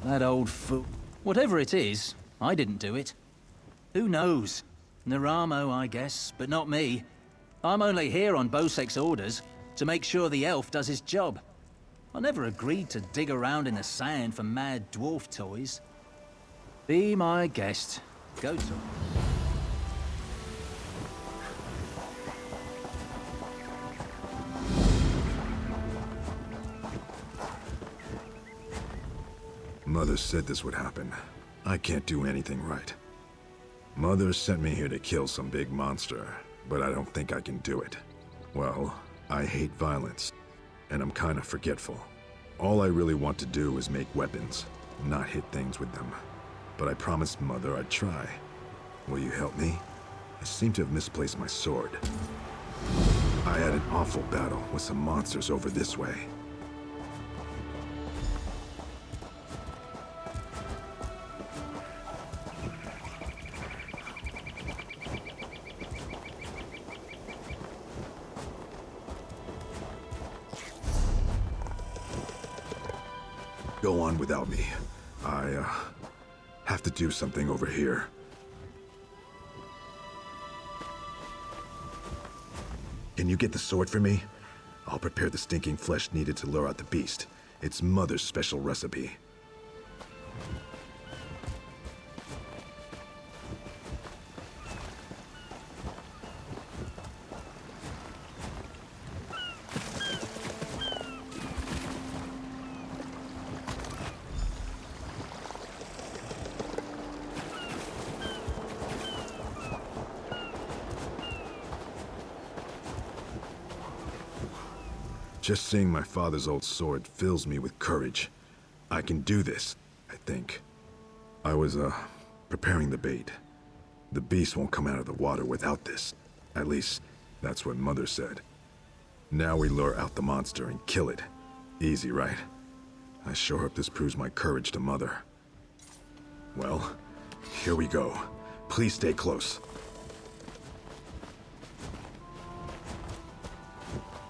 That old fool. Whatever it is, I didn't do it. Who knows? Naramo, I guess, but not me. I'm only here on Bosek's orders, to make sure the elf does his job. I never agreed to dig around in the sand for mad dwarf toys. Be my guest. Go to him. Mother said this would happen. I can't do anything right. Mother sent me here to kill some big monster, but I don't think I can do it. Well, I hate violence, and I'm kind of forgetful. All I really want to do is make weapons, not hit things with them. But I promised Mother I'd try. Will you help me? I seem to have misplaced my sword. I had an awful battle with some monsters over this way. Go on without me. I have to do something over here. Can you get the sword for me? I'll prepare the stinking flesh needed to lure out the beast. It's Mother's special recipe. Just seeing my father's old sword fills me with courage. I can do this, I think. I was, preparing the bait. The beast won't come out of the water without this. At least, that's what Mother said. Now we lure out the monster and kill it. Easy, right? I sure hope this proves my courage to Mother. Well, here we go. Please stay close.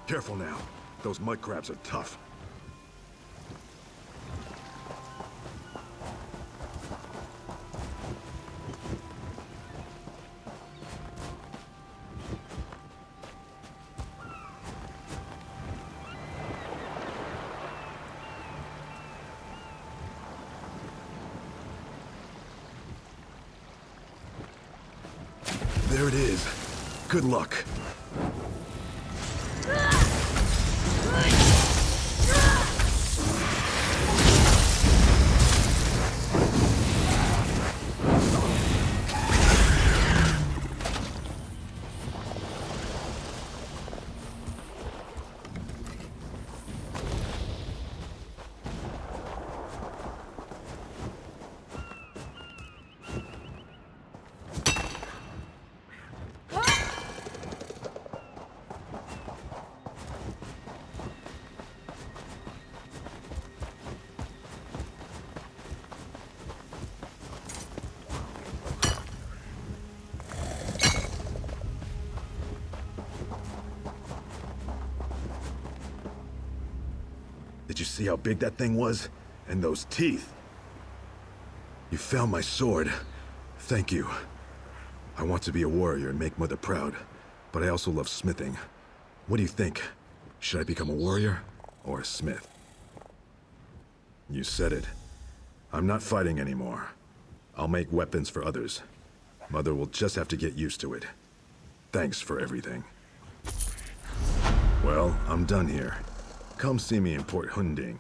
Careful now. Those mud crabs are tough. There it is. Good luck. Did you see how big that thing was? And those teeth? You found my sword. Thank you. I want to be a warrior and make Mother proud, but I also love smithing. What do you think? Should I become a warrior or a smith? You said it. I'm not fighting anymore. I'll make weapons for others. Mother will just have to get used to it. Thanks for everything. Well, I'm done here. Come see me in Port Hunding.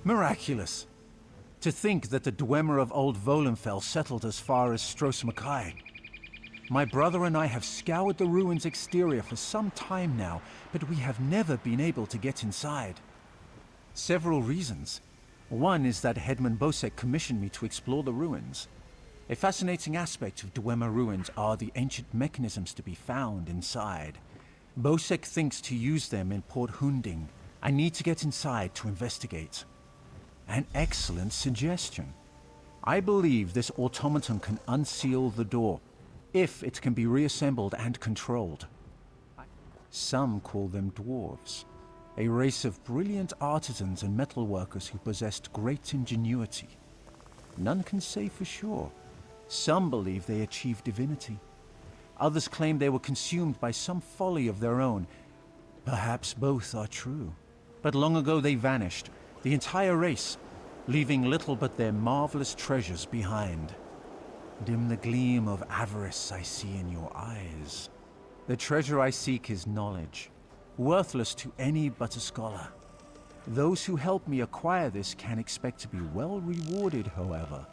Miraculous. To think that the Dwemer of Old Volenfell settled as far as Stros. My brother and I have scoured the ruins' exterior for some time now, but we have never been able to get inside. Several reasons. One is that Headman Bosek commissioned me to explore the ruins. A fascinating aspect of Dwemer ruins are the ancient mechanisms to be found inside. Bosek thinks to use them in Port Hunding. I need to get inside to investigate. An excellent suggestion. I believe this automaton can unseal the door, if it can be reassembled and controlled. Some call them dwarves, a race of brilliant artisans and metalworkers who possessed great ingenuity. None can say for sure. Some believe they achieved divinity. Others claim they were consumed by some folly of their own. Perhaps both are true. But long ago they vanished, the entire race, leaving little but their marvelous treasures behind. Dim the gleam of avarice I see in your eyes. The treasure I seek is knowledge, worthless to any but a scholar. Those who help me acquire this can expect to be well rewarded, however.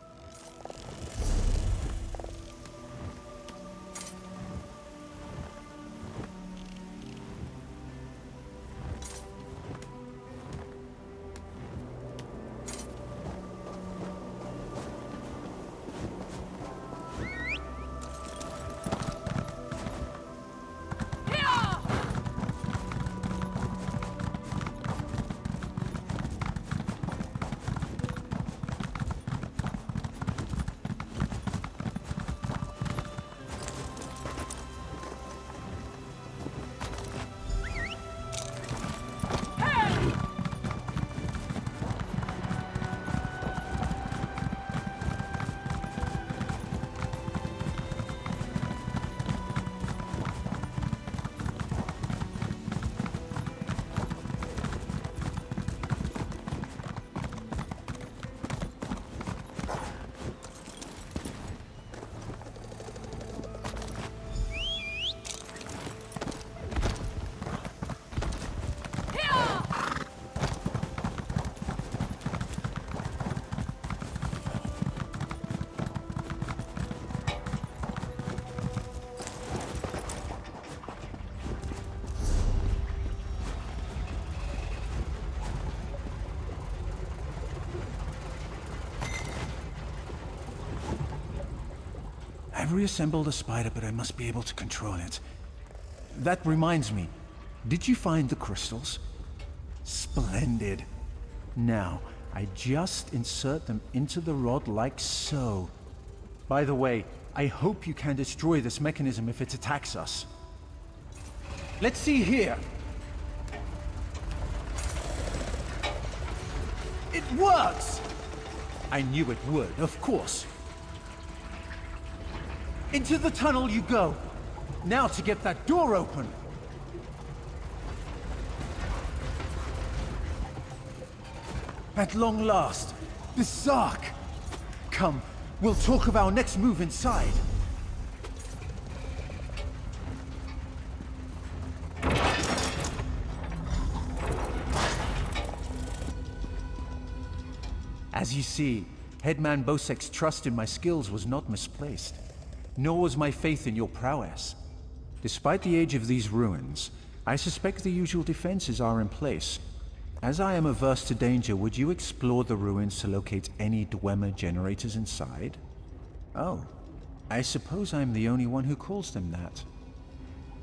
I've reassembled the spider, but I must be able to control it. That reminds me, did you find the crystals? Splendid. Now, I just insert them into the rod like so. By the way, I hope you can destroy this mechanism if it attacks us. Let's see here. It works! I knew it would, of course. Into the tunnel you go. Now to get that door open. At long last, the Sark. Come, we'll talk of our next move inside. As you see, Headman Bosek's trust in my skills was not misplaced. Nor was my faith in your prowess. Despite the age of these ruins, I suspect the usual defenses are in place. As I am averse to danger, would you explore the ruins to locate any Dwemer generators inside? Oh, I suppose I'm the only one who calls them that.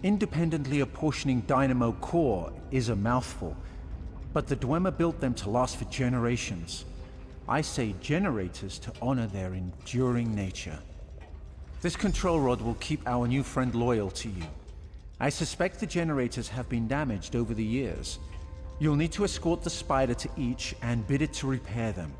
Independently apportioning dynamo core is a mouthful, but the Dwemer built them to last for generations. I say generators to honor their enduring nature. This control rod will keep our new friend loyal to you. I suspect the generators have been damaged over the years. You'll need to escort the spider to each and bid it to repair them.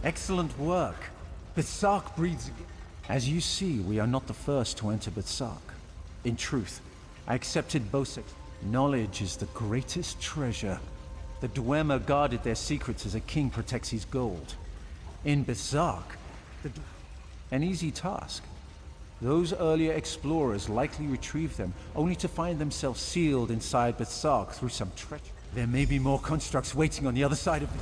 Excellent work. Bethsark breeds... As you see, we are not the first to enter Bethsark. In truth, I accepted Bosek. Knowledge is the greatest treasure. The Dwemer guarded their secrets as a king protects his gold. In Bethsark, an easy task. Those earlier explorers likely retrieved them, only to find themselves sealed inside Bethsark through some treachery. There may be more constructs waiting on the other side of the...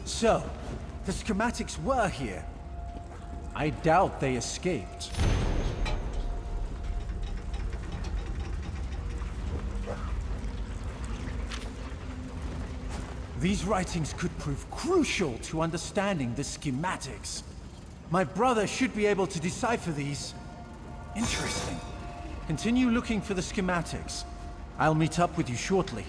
So, the schematics were here. I doubt they escaped. These writings could prove crucial to understanding the schematics. My brother should be able to decipher these. Interesting. Continue looking for the schematics. I'll meet up with you shortly.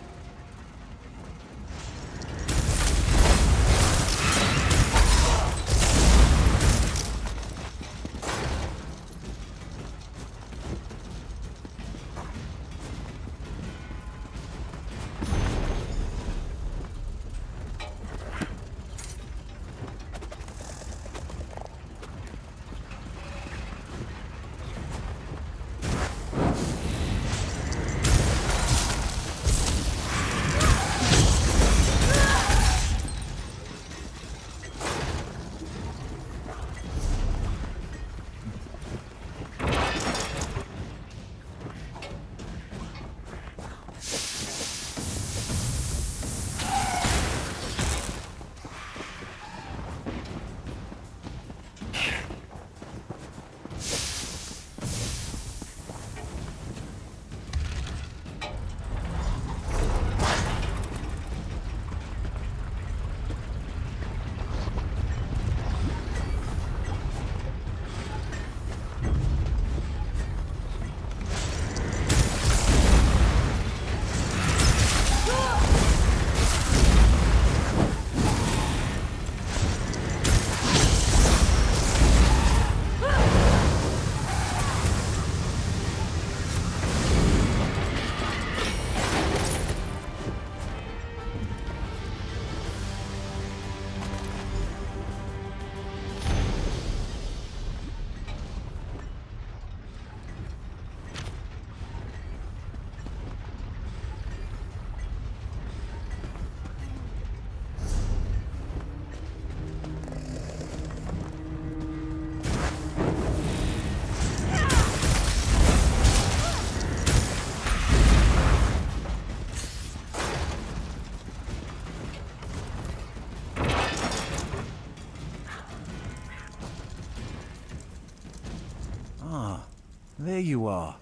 There you are.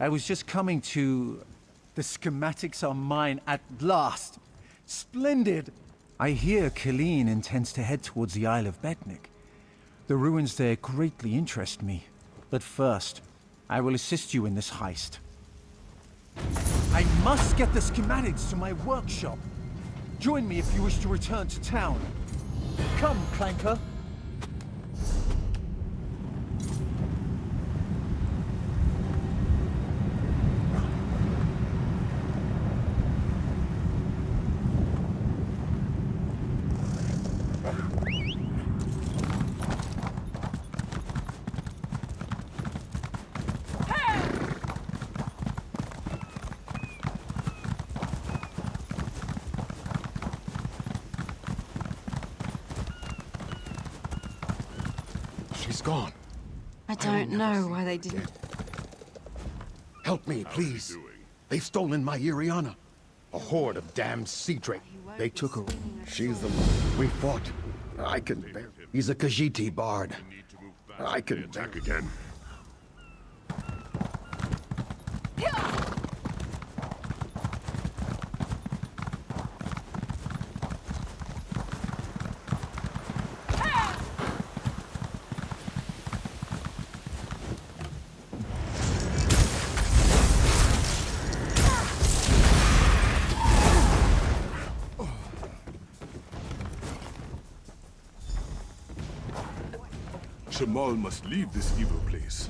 I was just coming to... The schematics are mine at last. Splendid! I hear Killeen intends to head towards the Isle of Betnik. The ruins there greatly interest me. But first, I will assist you in this heist. I must get the schematics to my workshop. Join me if you wish to return to town. Come, Clanker. She's gone. I don't know why they didn't. Help me, please. They've stolen my Iriana. A horde of damned sea drake. They took her. She's the one. We fought. I can bear. He's a Khajiit bard. I can attack again. Jamal must leave this evil place.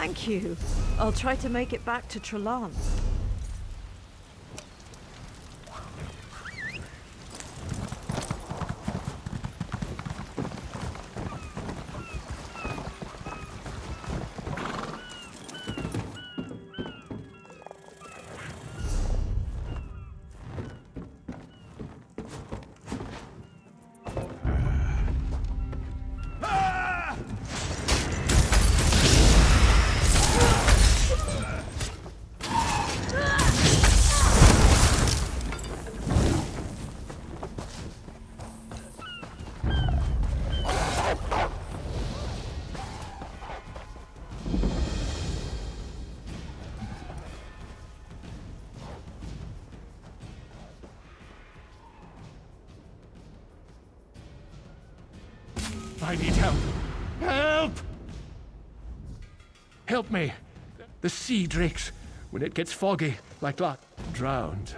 Thank you. I'll try to make it back to Trelawny. I need help. Help! Help me. The sea drakes, when it gets foggy, like that, drowned.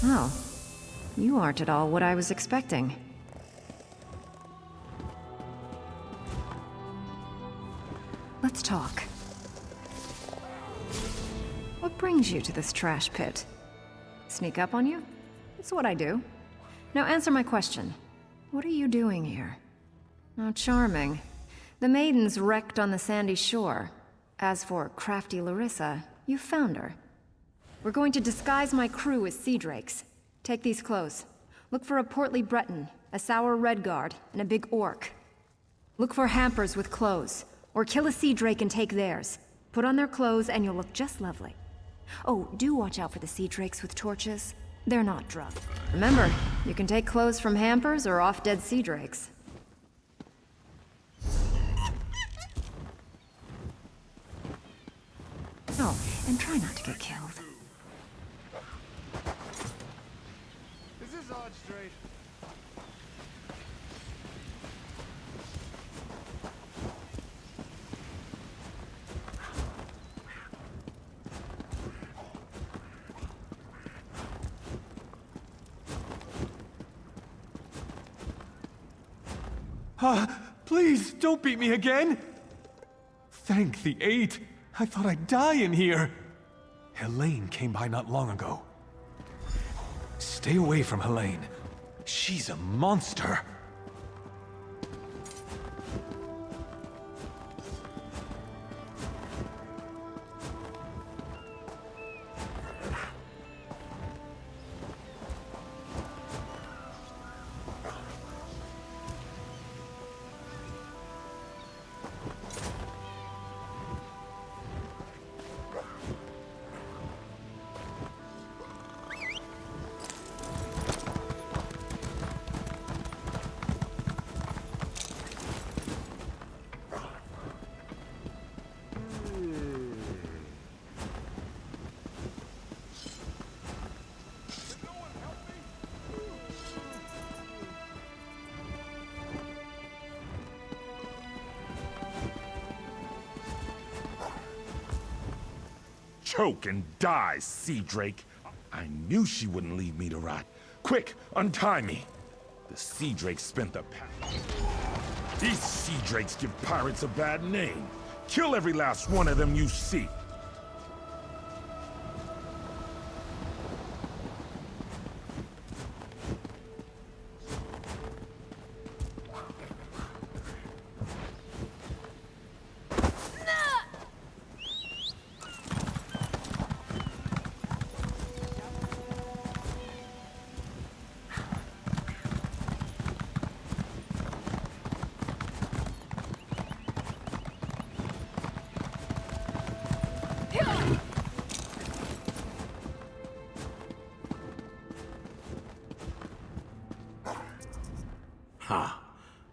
Oh, you aren't at all what I was expecting. Let's talk. What brings you to this trash pit? Sneak up on you? It's what I do. Now answer my question. What are you doing here? Oh, charming. The maiden's wrecked on the sandy shore. As for crafty Larissa, you found her. We're going to disguise my crew as sea drakes. Take these clothes. Look for a portly Breton, a sour Redguard, and a big orc. Look for hampers with clothes, or kill a sea drake and take theirs. Put on their clothes and you'll look just lovely. Oh, do watch out for the sea drakes with torches. They're not drugged. Remember, you can take clothes from hampers or off-dead sea drakes. Oh, and try not to get killed. Is this odd straight? Please, don't beat me again! Thank the eight. I thought I'd die in here. Helene came by not long ago. Stay away from Helene. She's a monster. Choke and die, Sea Drake. I knew she wouldn't leave me to rot. Quick, untie me. The Sea Drake spent the past. These Sea Drakes give pirates a bad name. Kill every last one of them you see. Ha!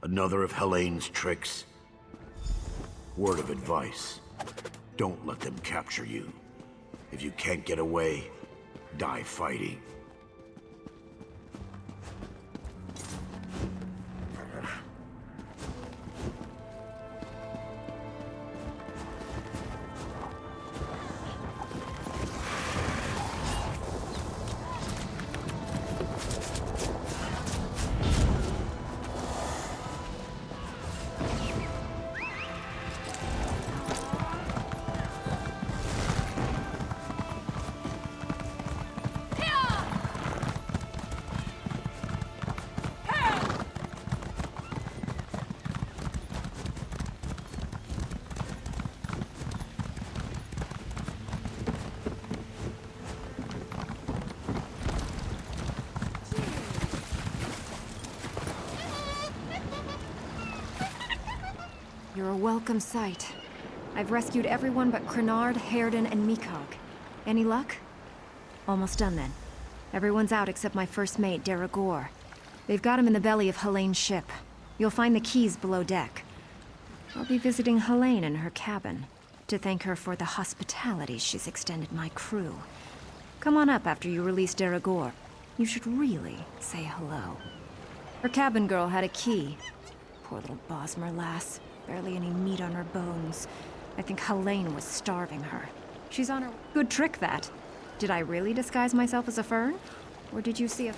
Another of Helene's tricks. Word of advice. Don't let them capture you. If you can't get away, die fighting. You're a welcome sight. I've rescued everyone but Crenard, Hairden, and Mikog. Any luck? Almost done then. Everyone's out except my first mate, Deragor. They've got him in the belly of Helene's ship. You'll find the keys below deck. I'll be visiting Helene in her cabin to thank her for the hospitality she's extended my crew. Come on up after you release Deragor. You should really say hello. Her cabin girl had a key. Poor little Bosmer lass. Barely any meat on her bones. I think Helene was starving her. She's on her... Good trick, that. Did I really disguise myself as a fern? Or did you see a...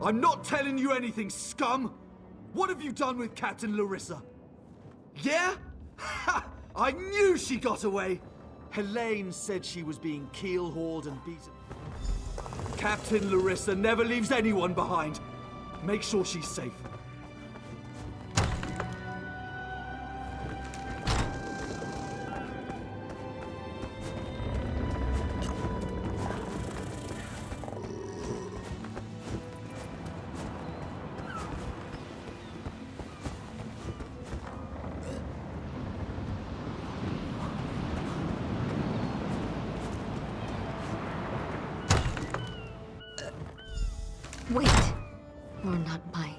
I'm not telling you anything, scum! What have you done with Captain Larissa? Yeah? Ha! I knew she got away! Helene said she was being keel-hauled and beaten. Captain Larissa never leaves anyone behind. Make sure she's safe. Wait. You're not my...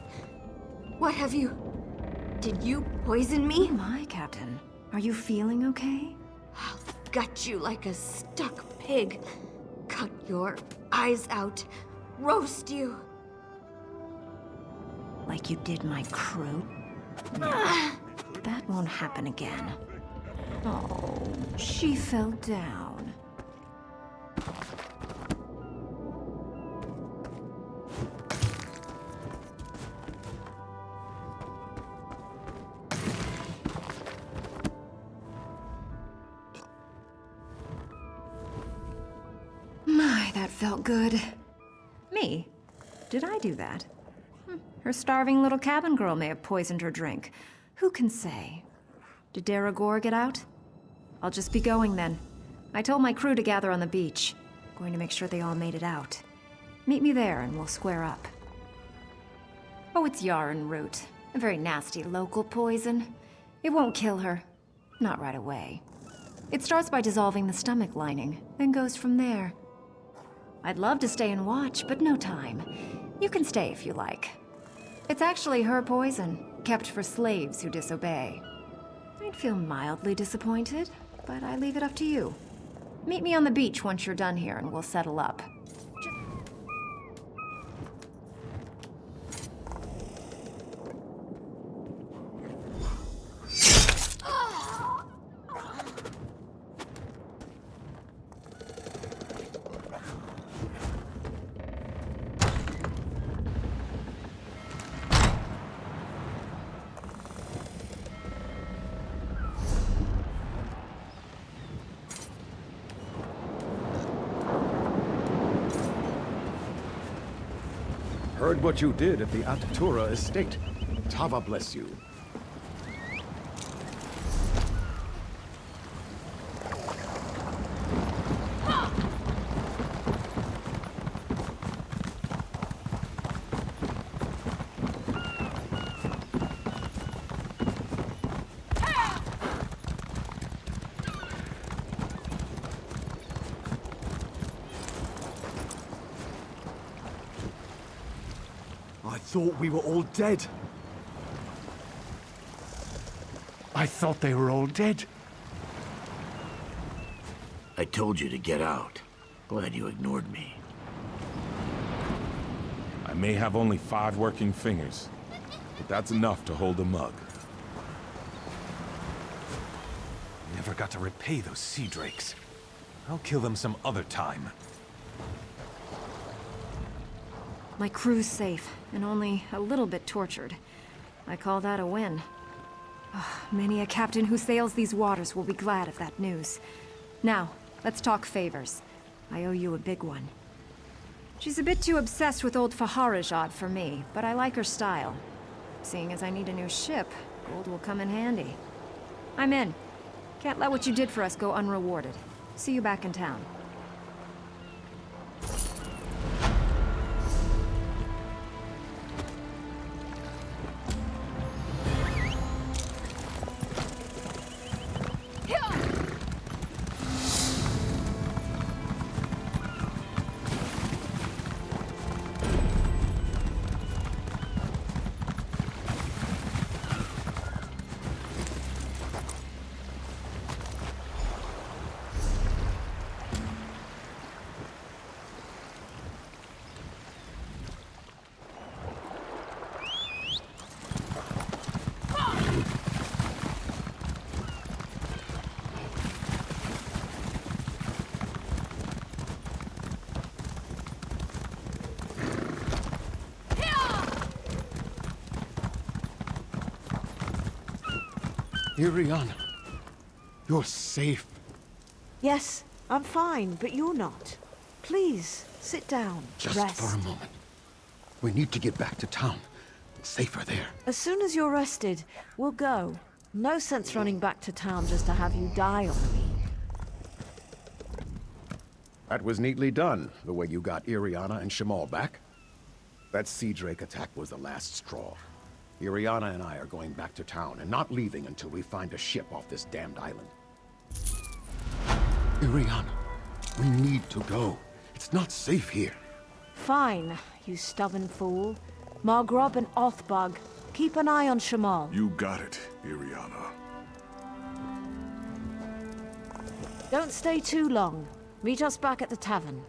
What have you... Did you poison me? Oh my, Captain. Are you feeling okay? I'll gut you like a stuck pig. Cut your eyes out. Roast you. Like you did my crew? No, that won't happen again. Oh, she fell down. My, that felt good. Me? Did I do that? Her starving little cabin girl may have poisoned her drink. Who can say? Did Daragor get out? I'll just be going then. I told my crew to gather on the beach. Going to make sure they all made it out. Meet me there and we'll square up. Oh, it's yarn root. A very nasty local poison. It won't kill her. Not right away. It starts by dissolving the stomach lining, then goes from there. I'd love to stay and watch, but no time. You can stay if you like. It's actually her poison, kept for slaves who disobey. I'd feel mildly disappointed, but I leave it up to you. Meet me on the beach once you're done here and we'll settle up. Heard what you did at the Atatura estate. Tava bless you. I thought we were all dead. I thought they were all dead. I told you to get out. Glad you ignored me. I may have only 5 working fingers, but that's enough to hold a mug. Never got to repay those sea drakes. I'll kill them some other time. My crew's safe, and only a little bit tortured. I call that a win. Many a captain who sails these waters will be glad of that news. Now, let's talk favors. I owe you a big one. She's a bit too obsessed with old Faharajad for me, but I like her style. Seeing as I need a new ship, gold will come in handy. I'm in. Can't let what you did for us go unrewarded. See you back in town. Iriana, you're safe. Yes, I'm fine, but you're not. Please, sit down. Just rest. for a moment. We need to get back to town. It's safer there. As soon as you're rested, we'll go. No sense running back to town just to have you die on me. That was neatly done, the way you got Iriana and Shamal back. That Sea Drake attack was the last straw. Iriana and I are going back to town and not leaving until we find a ship off this damned island. Iriana, we need to go. It's not safe here. Fine, you stubborn fool. Margrob and Othbug, keep an eye on Shamal. You got it, Iriana. Don't stay too long. Meet us back at the tavern.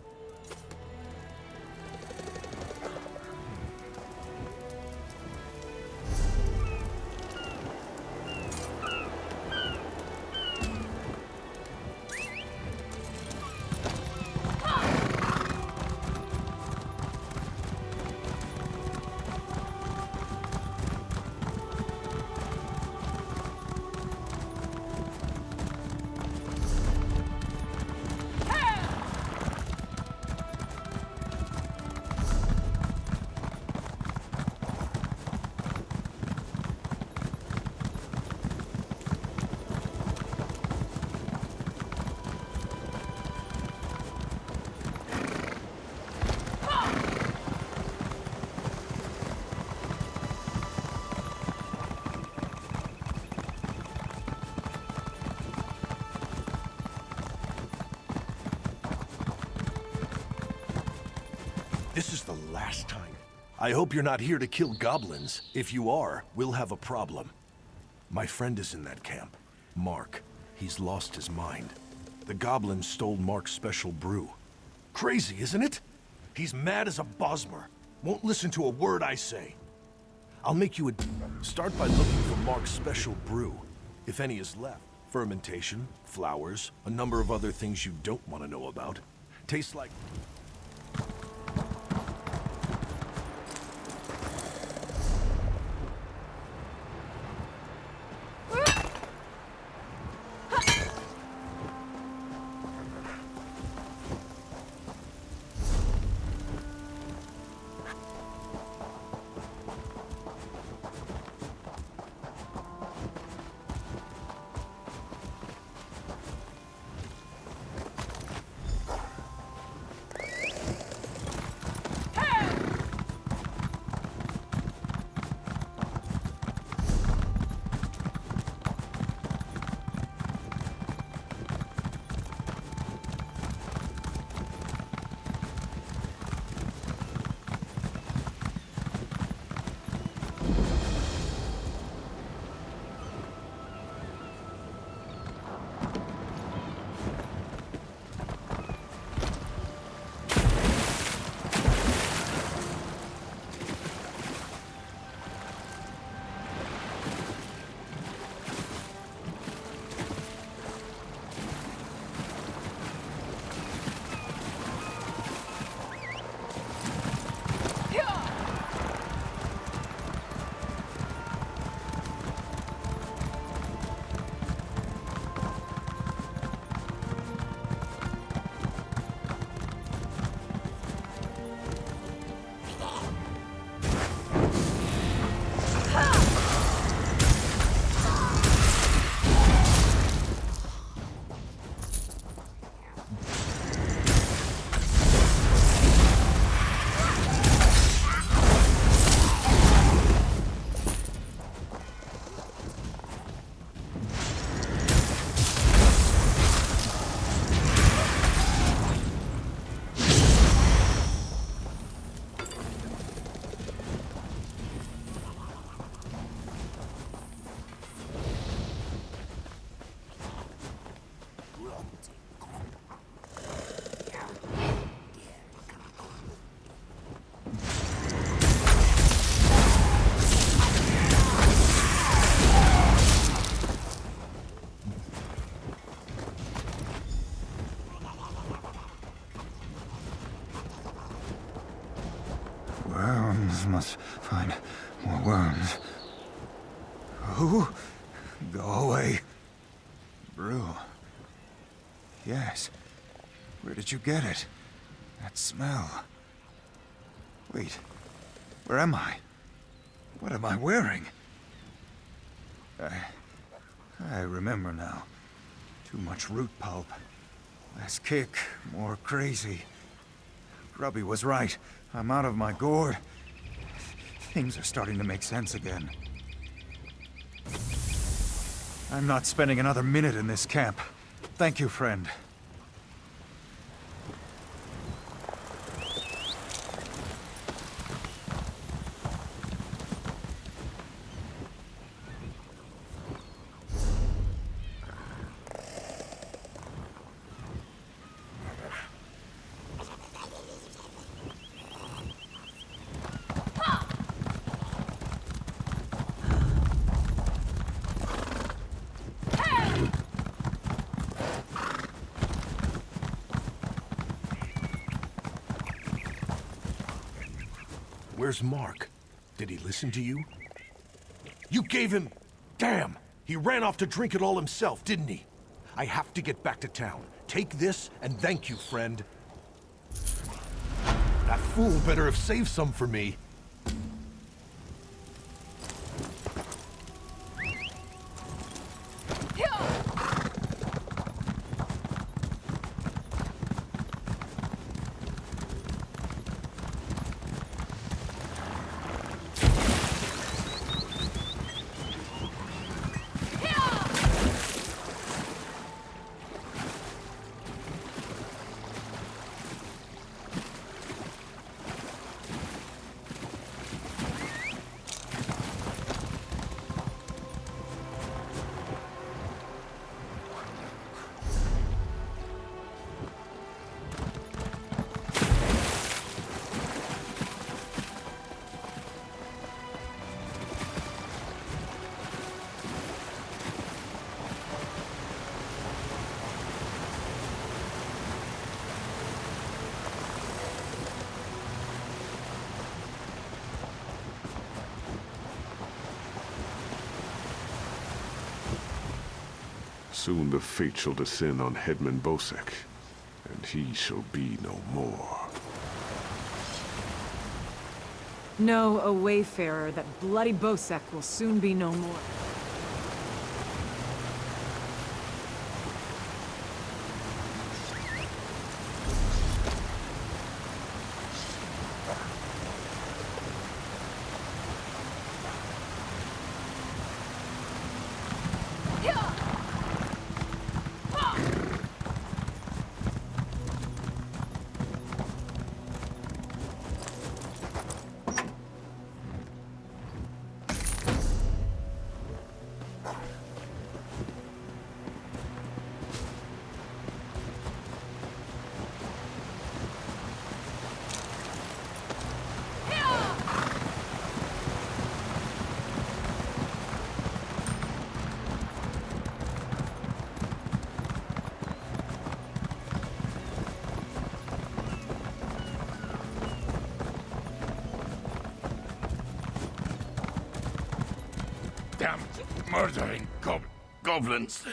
This is the last time. I hope you're not here to kill goblins. If you are, we'll have a problem. My friend is in that camp. Mark. He's lost his mind. The goblins stole Mark's special brew. Crazy, isn't it? He's mad as a Bosmer. Won't listen to a word I say. I'll make you a... Start by looking for Mark's special brew, if any is left. Fermentation, flowers, a number of other things you don't want to know about. Tastes like... must find more worms. Who? Go away. Brew. Yes. Where did you get it? That smell. Wait. Where am I? What am I wearing? I remember now. Too much root pulp. Less kick, more crazy. Grubby was right. I'm out of my gourd. Things are starting to make sense again. I'm not spending another minute in this camp. Thank you, friend. Where's Mark? Did he listen to you? You gave him... Damn! He ran off to drink it all himself, didn't he? I have to get back to town. Take this, and thank you, friend. That fool better have saved some for me. Soon the fate shall descend on Headman Bosek, and he shall be no more. Know, a wayfarer, that bloody Bosek will soon be no more. Damned, murdering goblins.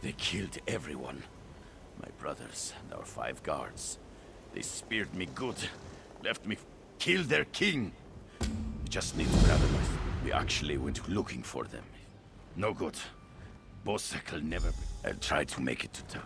They killed everyone. My brothers and our 5 guards. They speared me good. Left me kill their king. We just need to gather my... We actually went looking for them. No good. Bosek will never... I'll try to make it to town.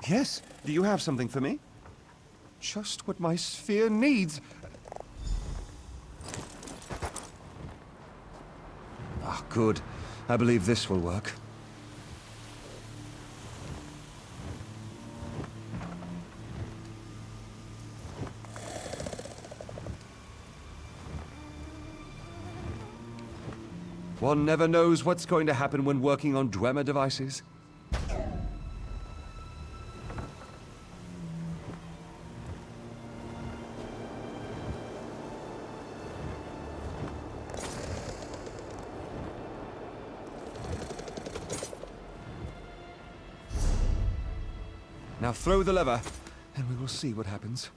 Yes, do you have something for me? Just what my sphere needs. Ah, good. I believe this will work. One never knows what's going to happen when working on Dwemer devices. Now throw the lever, and we will see what happens.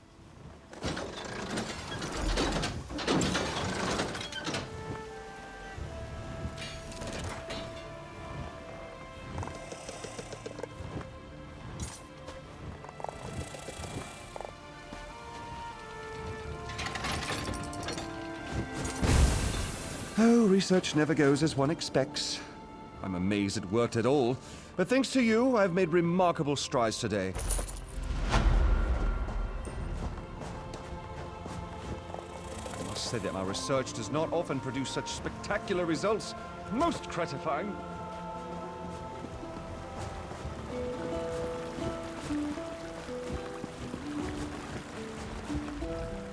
Oh, research never goes as one expects. I'm amazed it worked at all, but thanks to you, I've made remarkable strides today. I must say that my research does not often produce such spectacular results. Most gratifying.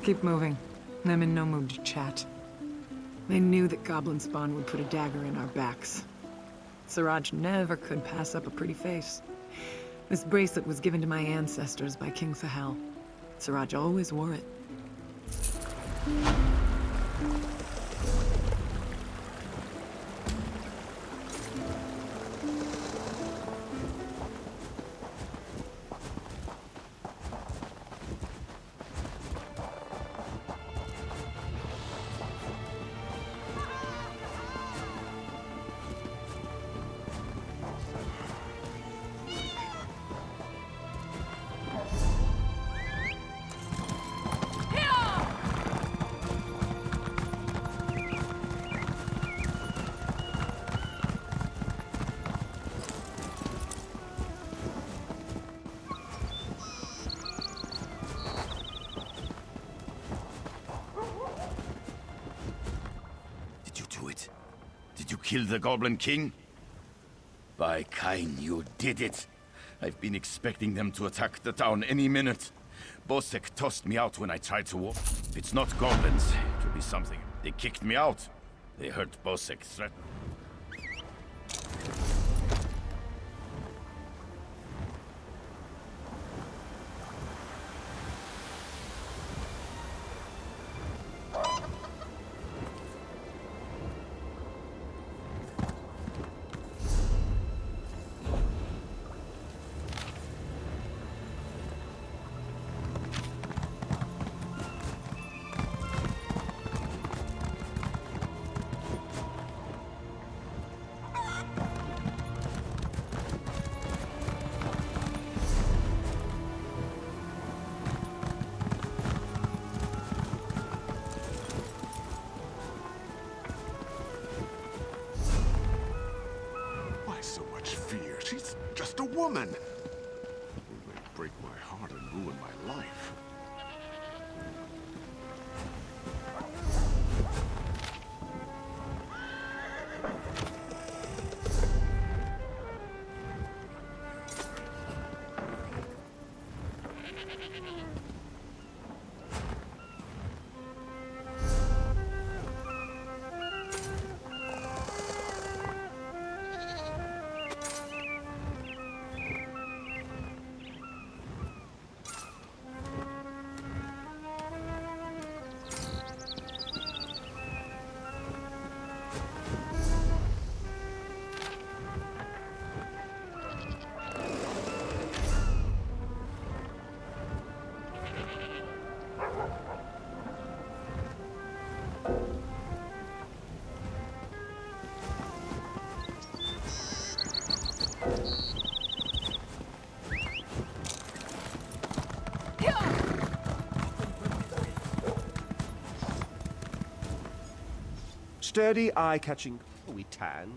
Keep moving. I'm in no mood to chat. They knew that goblin spawn would put a dagger in our backs. Siraj never could pass up a pretty face. This bracelet was given to my ancestors by King Sahel. Siraj always wore it. Did you kill the Goblin King? By Kain, you did it. I've been expecting them to attack the town any minute. Bosek tossed me out when I tried to walk. If it's not goblins, it will be something. They kicked me out. They heard Bosek threaten. She's just a woman. It may break my heart and ruin my life. Sturdy, eye-catching. We tan.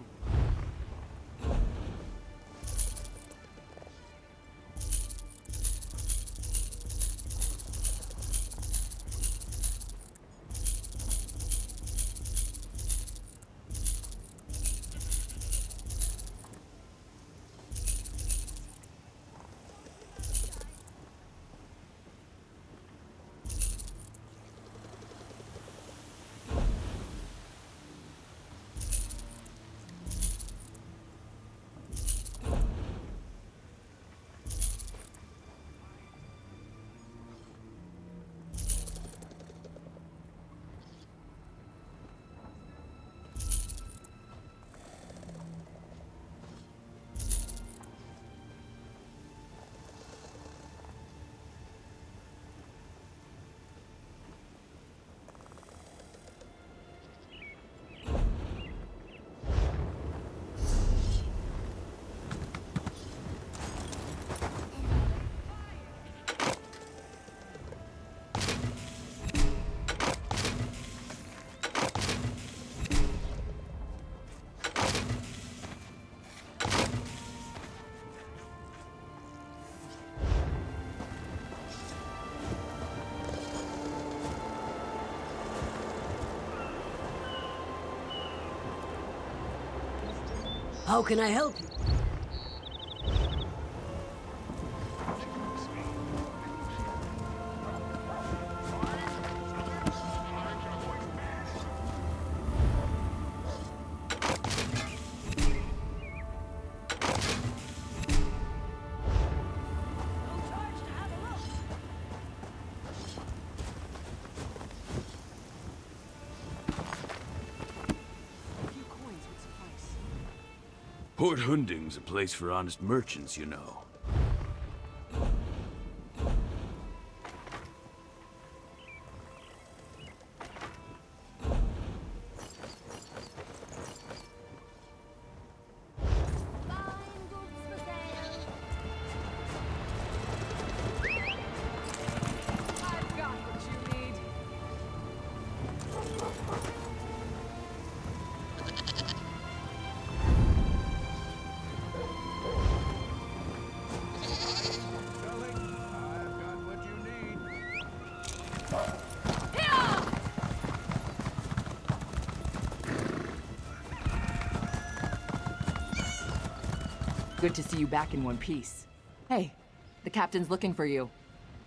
How can I help you? Port Hunding's a place for honest merchants, you know. Good to see you back in one piece. Hey, the captain's looking for you.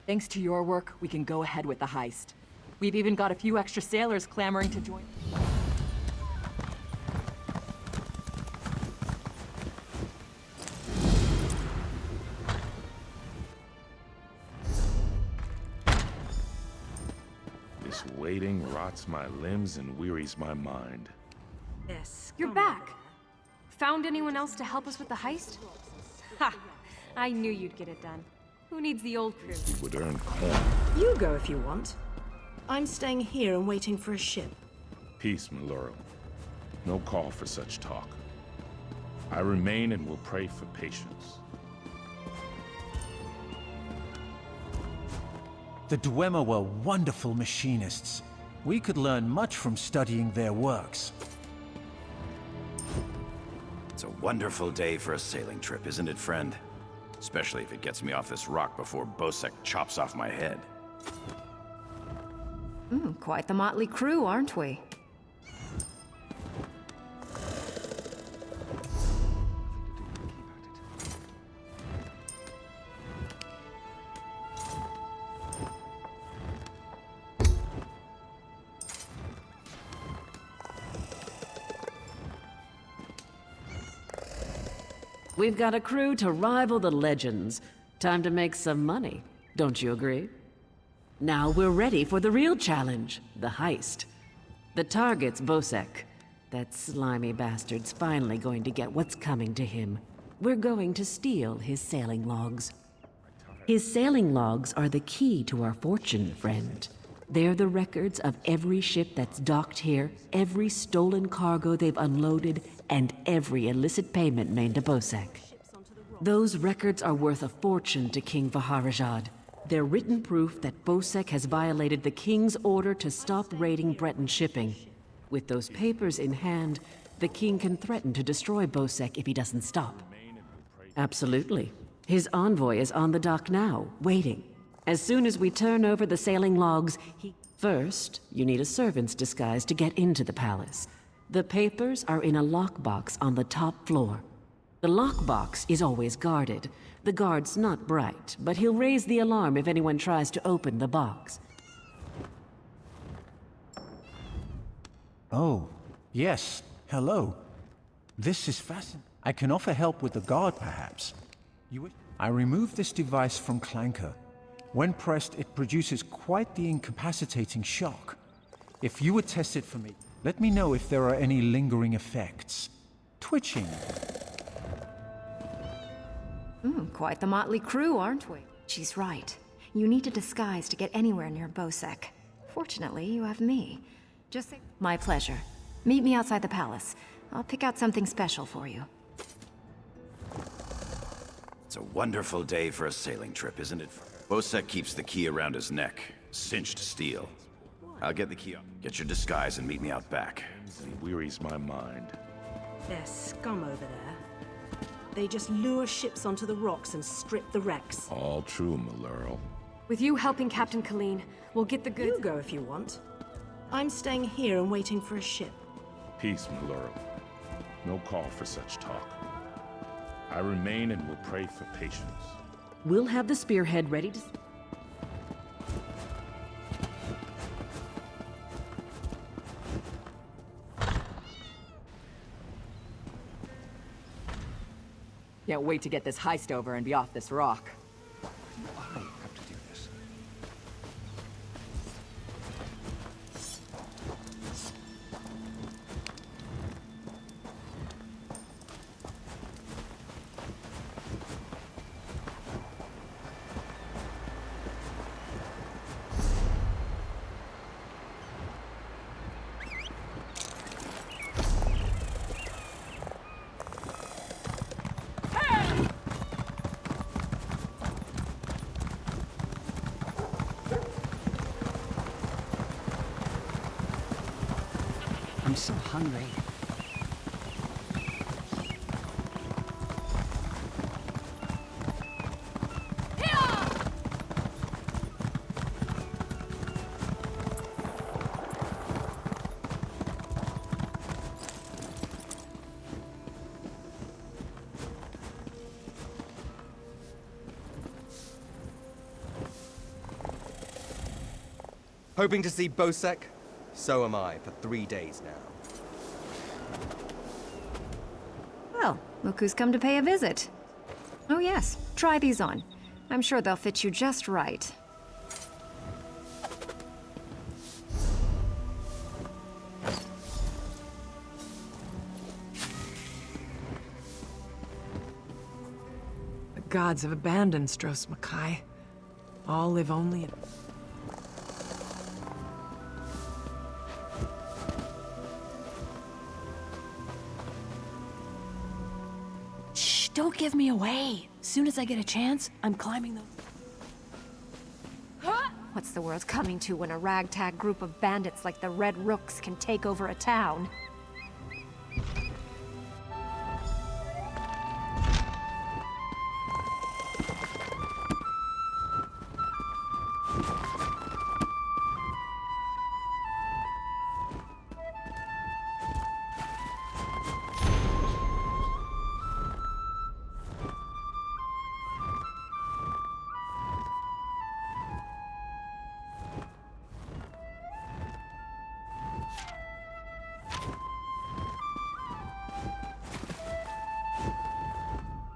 Thanks to your work, we can go ahead with the heist. We've even got a few extra sailors clamoring to join. This waiting rots my limbs and wearies my mind. Yes. You're back! Found anyone else to help us with the heist? Ha! I knew you'd get it done. Who needs the old crew? We would earn coin. You go if you want. I'm staying here and waiting for a ship. Peace, Maluro. No call for such talk. I remain and will pray for patience. The Dwemer were wonderful machinists. We could learn much from studying their works. It's a wonderful day for a sailing trip, isn't it, friend? Especially if it gets me off this rock before Bosek chops off my head. Quite the motley crew, aren't we? We've got a crew to rival the legends. Time to make some money, don't you agree? Now we're ready for the real challenge, the heist. The target's Bosek. That slimy bastard's finally going to get what's coming to him. We're going to steal his sailing logs. His sailing logs are the key to our fortune, friend. They're the records of every ship that's docked here, every stolen cargo they've unloaded, and every illicit payment made to Bosek. Those records are worth a fortune to King Vaharajad. They're written proof that Bosek has violated the King's order to stop raiding Breton shipping. With those papers in hand, the King can threaten to destroy Bosek if he doesn't stop. Absolutely. His envoy is on the dock now, waiting. As soon as we turn over the sailing logs, First, you need a servant's disguise to get into the palace. The papers are in a lockbox on the top floor. The lockbox is always guarded. The guard's not bright, but he'll raise the alarm if anyone tries to open the box. Oh, yes. Hello. This is fascinating. I can offer help with the guard, perhaps. I removed this device from Clanker. When pressed, it produces quite the incapacitating shock. If you would test it for me, let me know if there are any lingering effects. Twitching. Quite the motley crew, aren't we? She's right. You need a disguise to get anywhere near Bosek. Fortunately, you have me. Just say... My pleasure. Meet me outside the palace. I'll pick out something special for you. It's a wonderful day for a sailing trip, isn't it? Bosek keeps the key around his neck. Cinched steel. I'll get the key up. Get your disguise and meet me out back. It wearies my mind. There's scum over there. They just lure ships onto the rocks and strip the wrecks. All true, Maluro. With you helping Captain Colleen, we'll get the goods. You go if you want. I'm staying here and waiting for a ship. Peace, Maluro. No call for such talk. I remain and will pray for patience. We'll have the spearhead ready to... Can't wait to get this heist over and be off this rock. I have to do this. I'm so hungry. Hoping to see Bosek? So am I, for 3 days now. Well, look who's come to pay a visit. Oh yes, try these on. I'm sure they'll fit you just right. The gods have abandoned Stros Makai. All live only in... Don't give me away. Soon as I get a chance, I'm climbing the... What's the world coming to when a ragtag group of bandits like the Red Rooks can take over a town?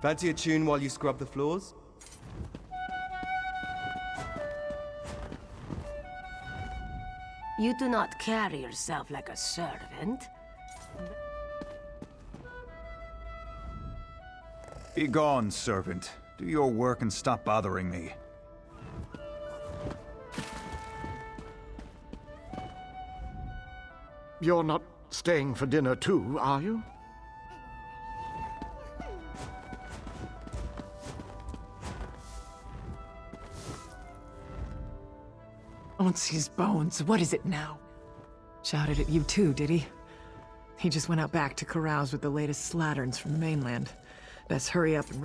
Fancy a tune while you scrub the floors? You do not carry yourself like a servant. Be gone, servant. Do your work and stop bothering me. You're not staying for dinner too, are you? Onsi's bones, what is it now? Shouted at you too, did he? He just went out back to carouse with the latest slatterns from the mainland. Best hurry up and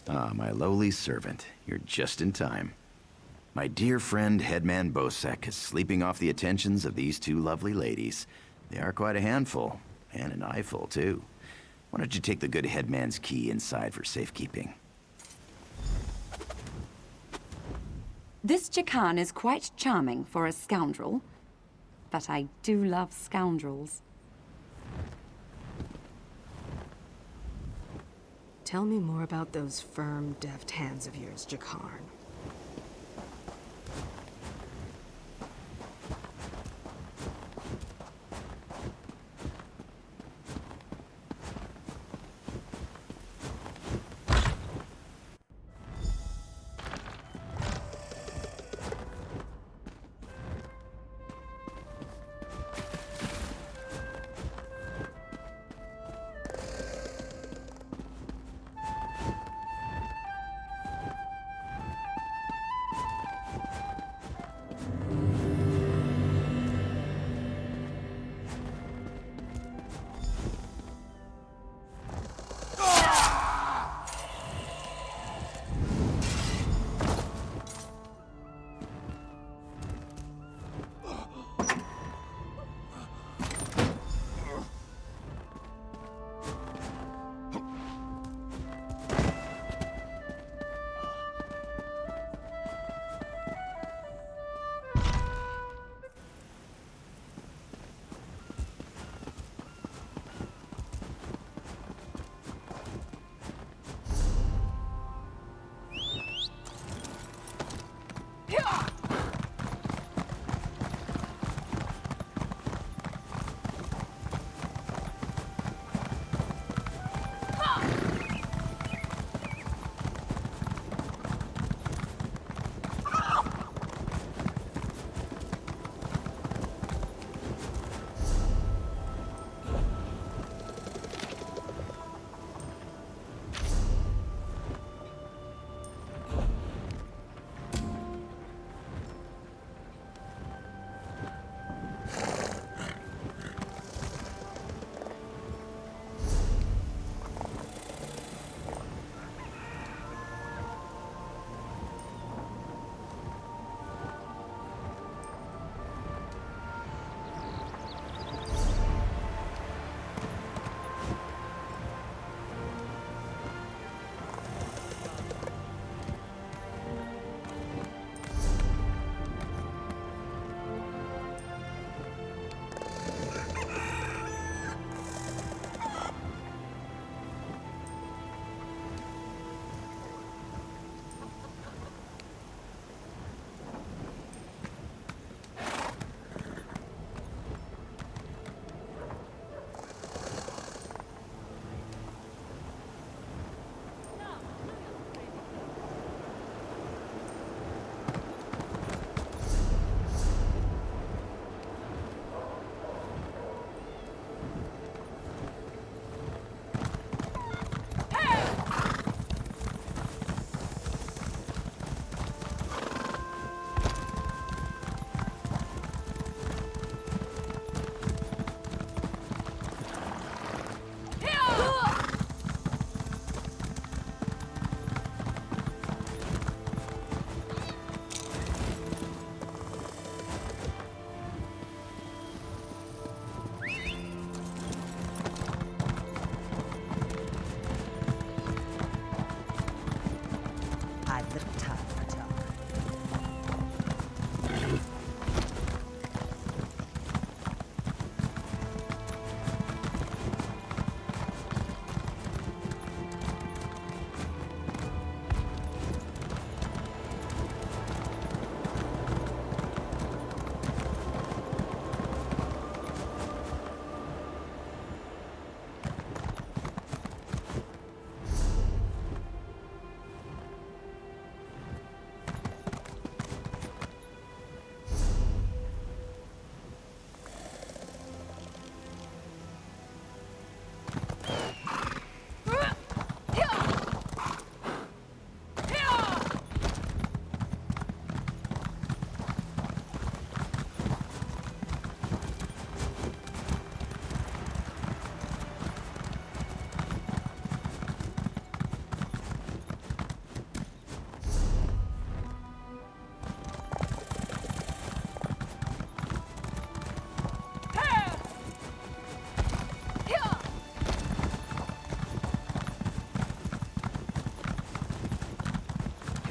Ah, my lowly servant. You're just in time. My dear friend, Headman Bosek, is sleeping off the attentions of these two lovely ladies. They are quite a handful, and an eyeful, too. Why don't you take the good Headman's key inside for safekeeping? This Jakan is quite charming for a scoundrel, but I do love scoundrels. Tell me more about those firm, deft hands of yours, Jakarn.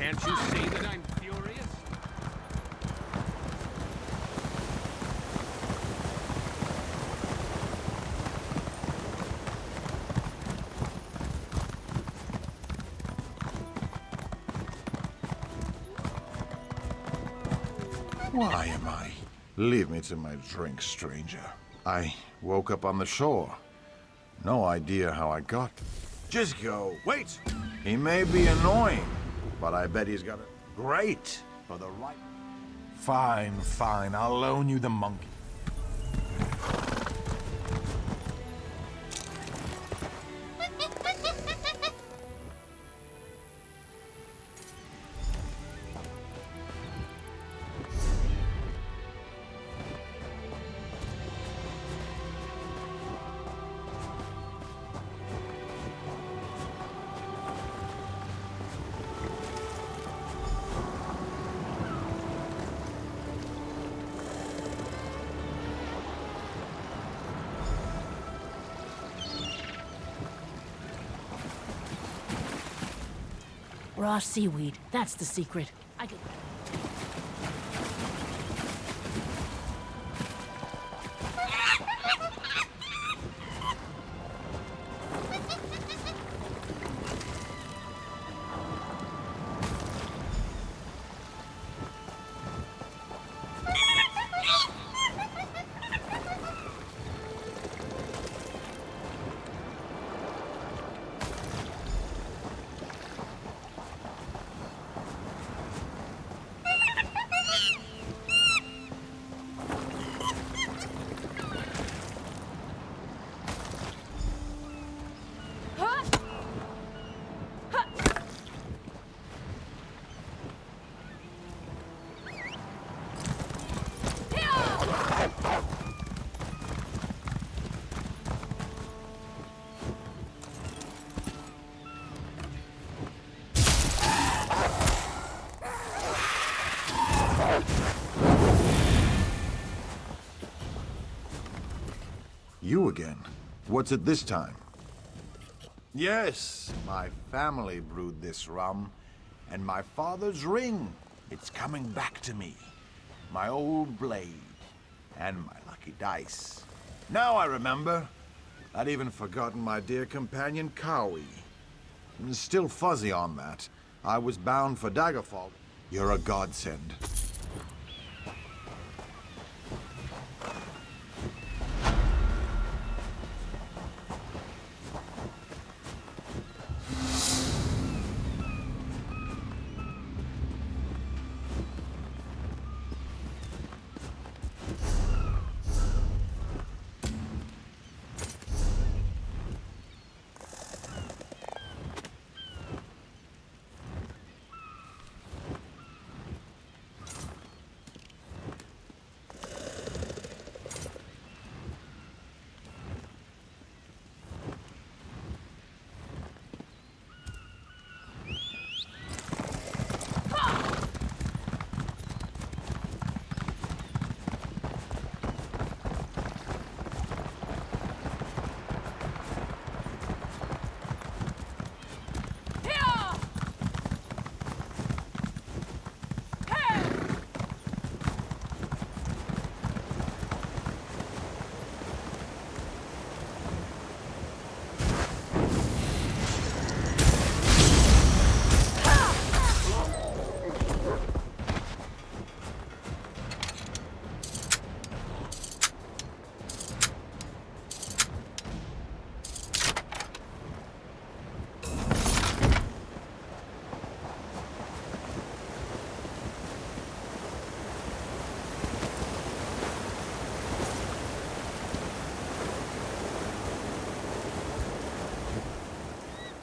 Can't you see that I'm furious? Why am I? Leave me to my drink, stranger. I woke up on the shore. No idea how I got. Just go. Wait! He may be annoying, but I bet he's got it great for the right. Fine, fine. I'll loan you the monkey. Raw seaweed, that's the secret. I could... You again? What's it this time? Yes, my family brewed this rum, and my father's ring. It's coming back to me. My old blade, and my lucky dice. Now I remember. I'd even forgotten my dear companion, Cowie. I'm still fuzzy on that. I was bound for Daggerfall. You're a godsend.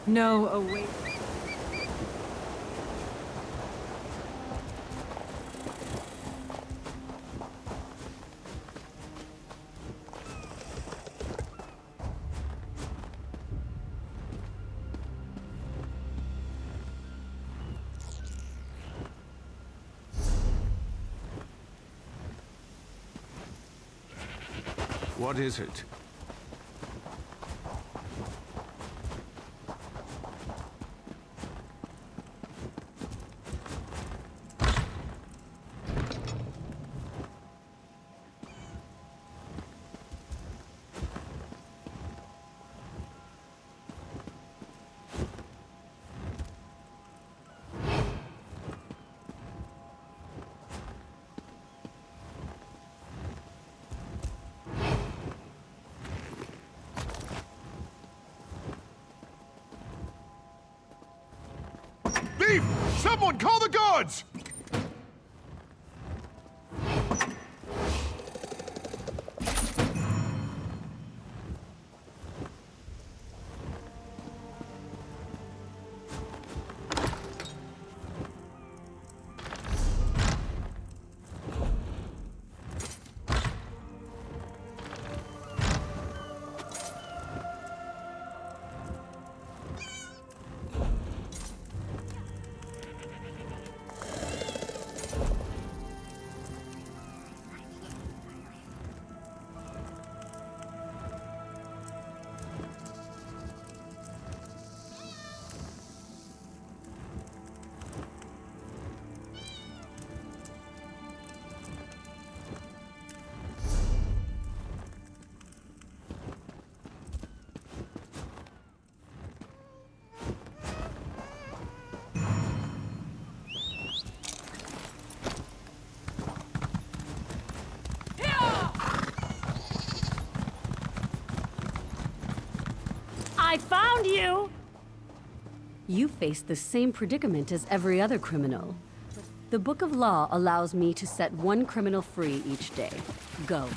No, away. What is it? Thief! Someone call the guards! I found you! You face the same predicament as every other criminal. The Book of Law allows me to set one criminal free each day. Go.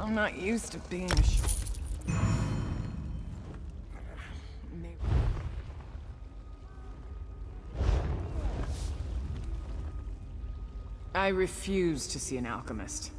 I'm not used to being a I refuse to see an alchemist.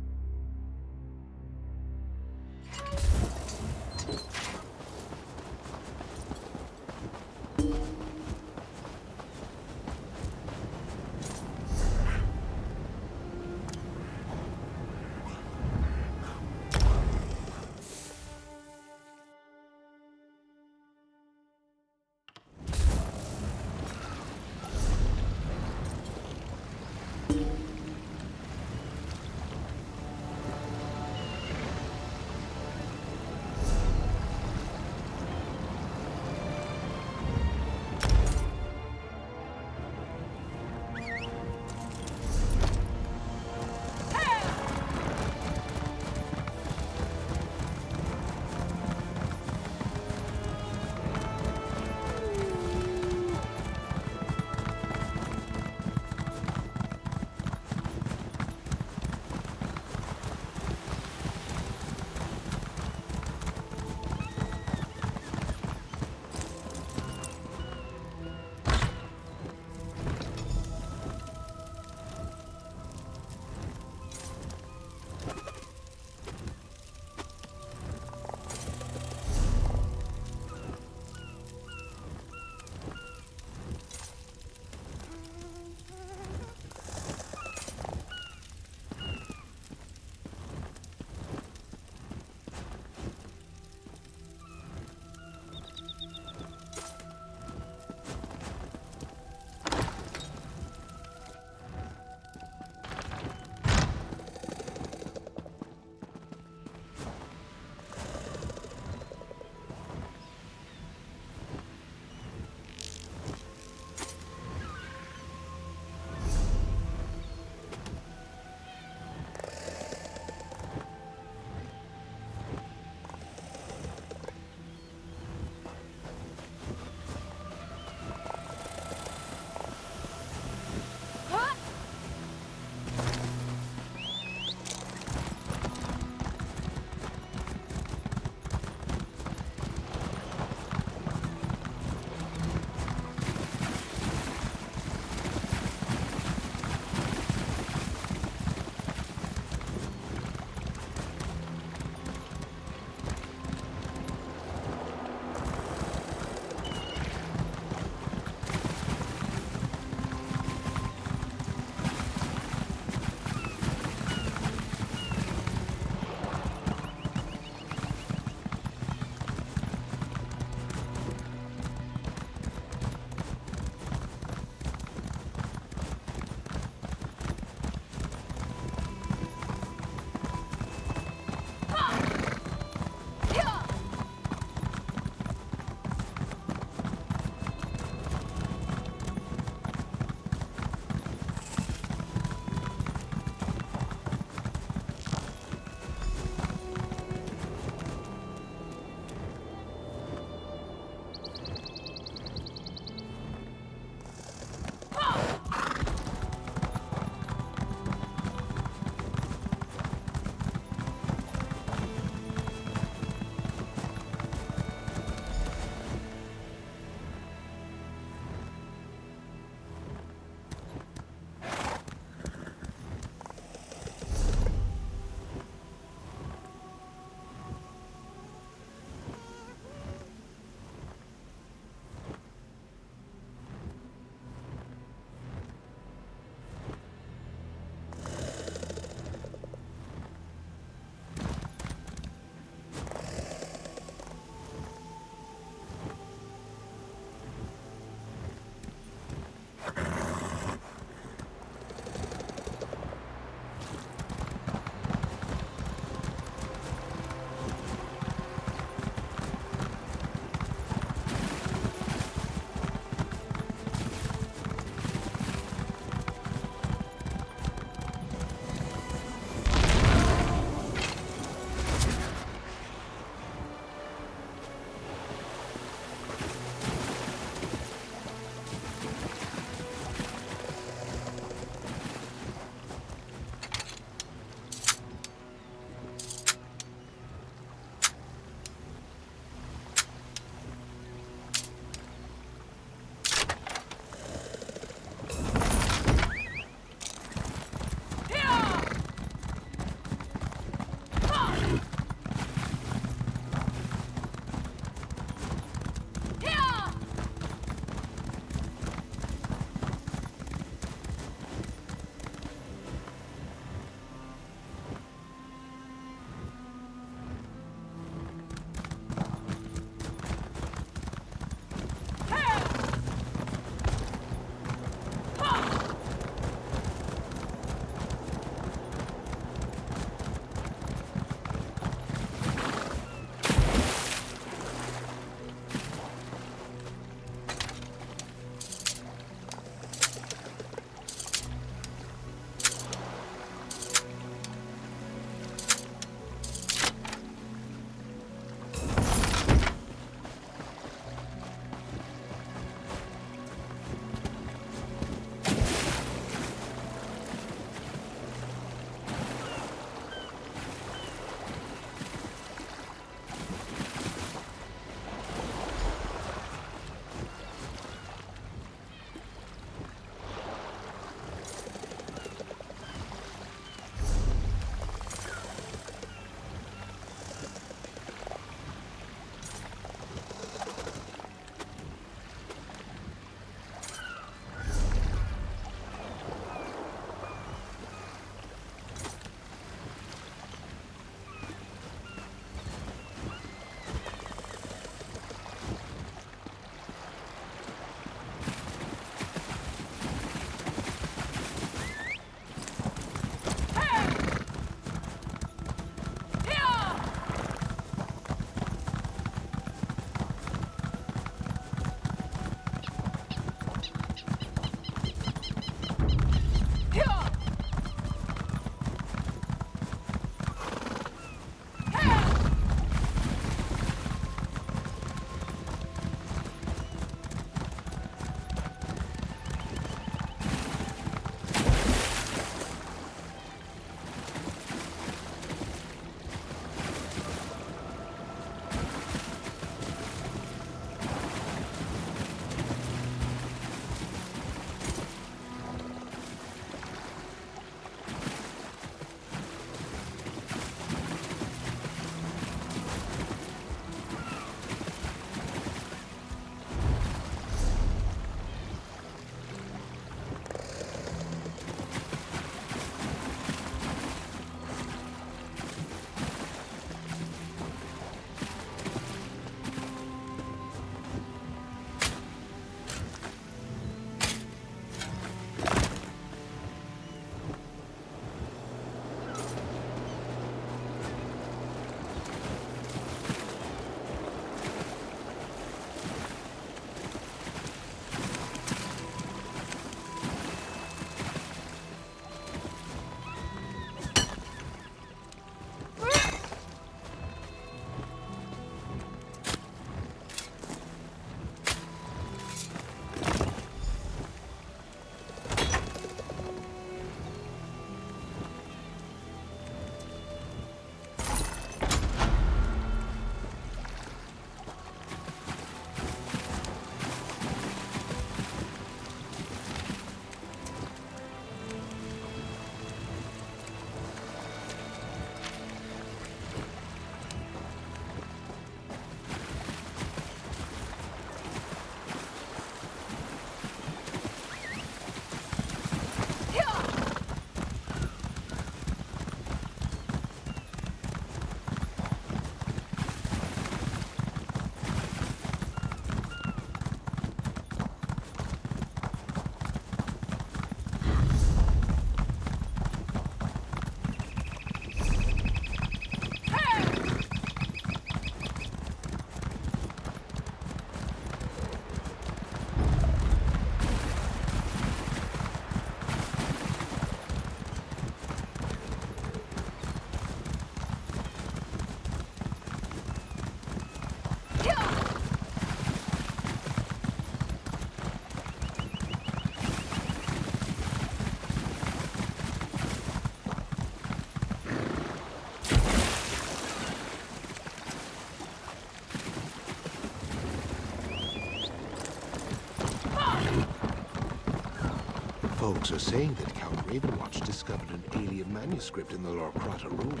Folks are saying that Count Ravenwatch discovered an alien manuscript in the Lorkrata ruins.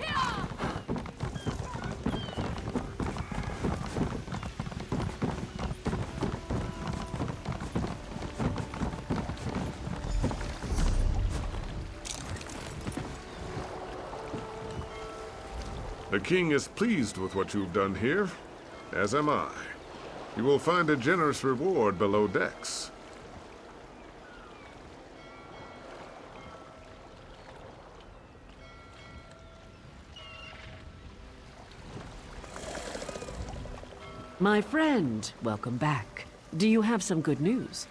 The king is pleased with what you've done here, as am I. You will find a generous reward below decks. My friend, welcome back. Do you have some good news?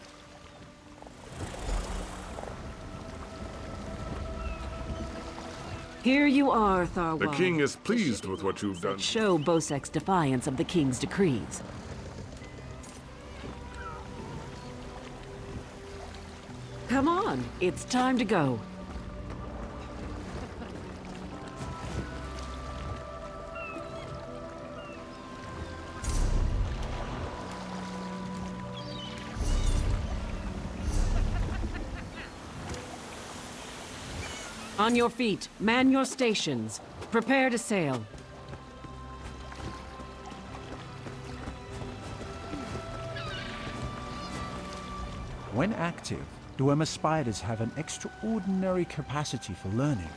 Here you are, Tharwad. The king is pleased with what you've done. Show Bosek's defiance of the king's decrees. Come on, it's time to go. On your feet, man your stations. Prepare to sail. When active, Dwemer spiders have an extraordinary capacity for learning.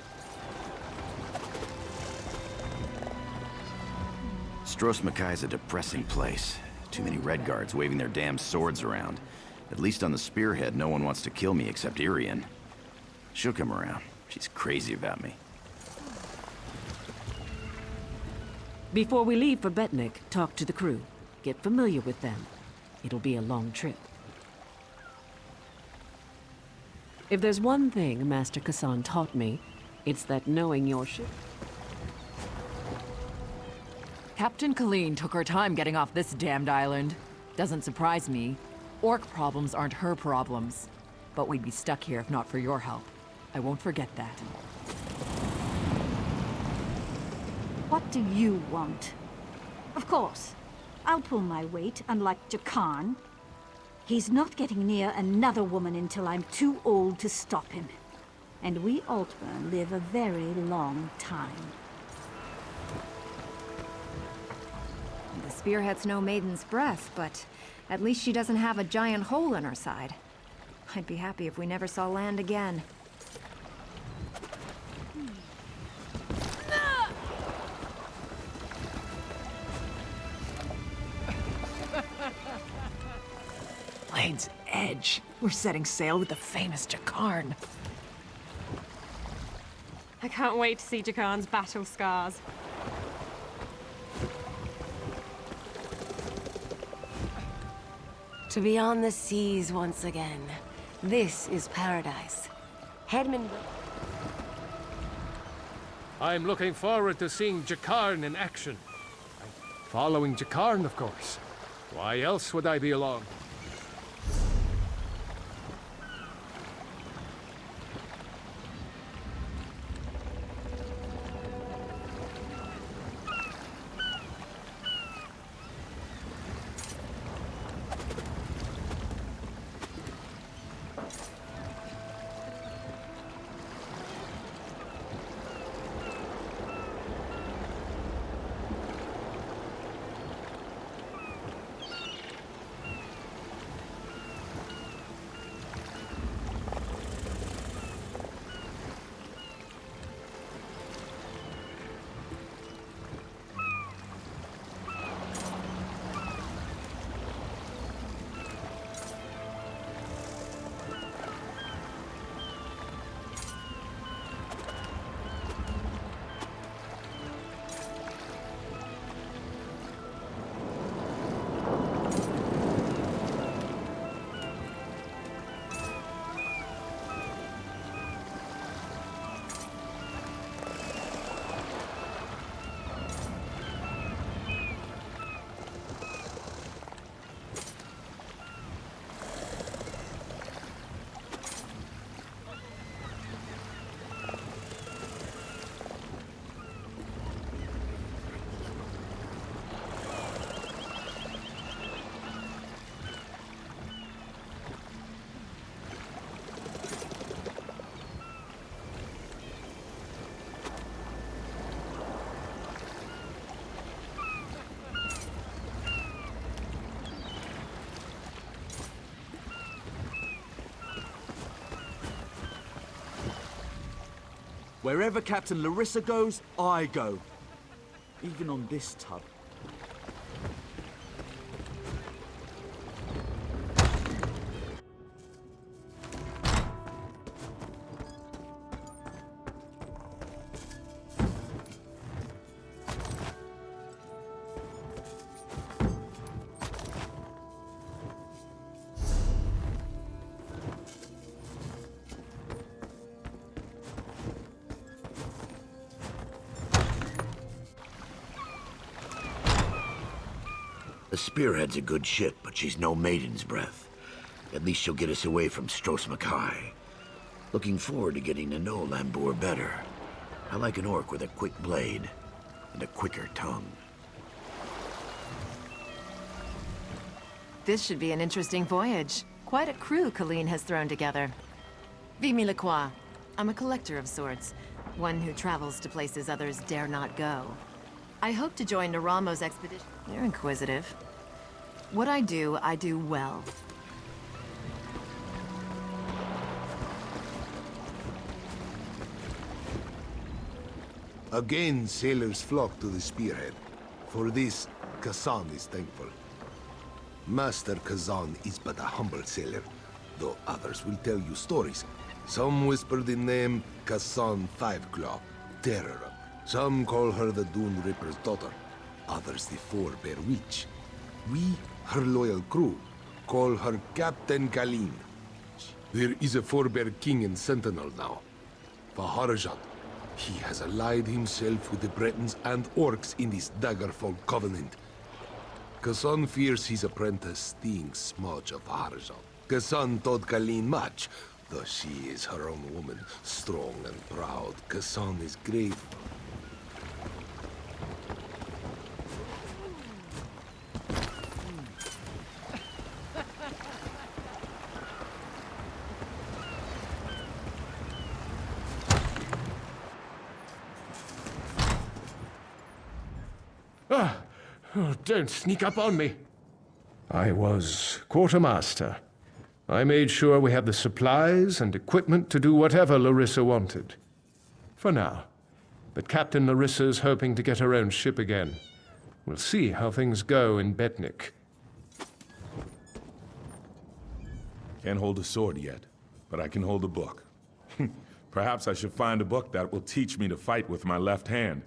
Stros Makai's a depressing place. Too many Redguards waving their damn swords around. At least on the spearhead, no one wants to kill me except Irian. She'll come around. She's crazy about me. Before we leave for Betnik, talk to the crew. Get familiar with them. It'll be a long trip. If there's one thing Master Kassan taught me, it's that knowing your ship... Captain Colleen took her time getting off this damned island. Doesn't surprise me. Orc problems aren't her problems. But we'd be stuck here if not for your help. I won't forget that. What do you want? Of course, I'll pull my weight, unlike Jakarn. He's not getting near another woman until I'm too old to stop him. And we Altmer live a very long time. The spearhead's no maiden's breath, but at least she doesn't have a giant hole in her side. I'd be happy if we never saw land again. Blade's Edge. We're setting sail with the famous Jakarn. I can't wait to see Jakarn's battle scars. To be on the seas once again. This is paradise. Headman... I'm looking forward to seeing Jakarn in action. I'm following Jakarn, of course. Why else would I be along? Wherever Captain Larissa goes, I go. Even on this tub. The Spearhead's a good ship, but she's no maiden's breath. At least she'll get us away from Stros Mackay. Looking forward to getting to know Lambour better. I like an orc with a quick blade and a quicker tongue. This should be an interesting voyage. Quite a crew Colleen has thrown together. Vimy Lacroix. I'm a collector of sorts. One who travels to places others dare not go. I hope to join Naramo's expedition. You're inquisitive. What I do well. Again, sailors flock to the Spearhead. For this, Kazan is thankful. Master Kazan is but a humble sailor, though others will tell you stories. Some whisper the name Kazan Fiveclaw, Terror. Some call her the Dune Ripper's daughter, others the Four-Bear Witch. We, her loyal crew, call her Captain Kalin. There is a Four-Bear King in Sentinel now, Faharajat. He has allied himself with the Bretons and Orcs in this Daggerfall Covenant. Kazan fears his apprentice thinks Smudge of Faharajat. Kazan taught Kalin much, though she is her own woman, strong and proud. Kazan is grateful. Oh, don't sneak up on me. I was quartermaster. I made sure we had the supplies and equipment to do whatever Larissa wanted. For now. But Captain Larissa's hoping to get her own ship again. We'll see how things go in Betnik. Can't hold a sword yet, but I can hold a book. Perhaps I should find a book that will teach me to fight with my left hand.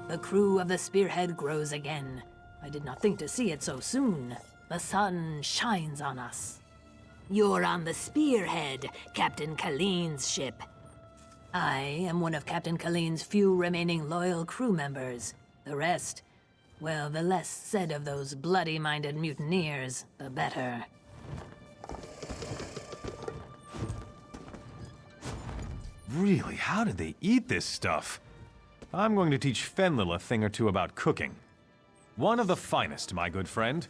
The crew of the Spearhead grows again. I did not think to see it so soon. The sun shines on us. You're on the Spearhead, Captain Kalin's ship. I am one of Captain Kalin's few remaining loyal crew members. The rest, well, the less said of those bloody-minded mutineers, the better. Really, how did they eat this stuff? I'm going to teach Fenlil a thing or two about cooking. One of the finest, my good friend.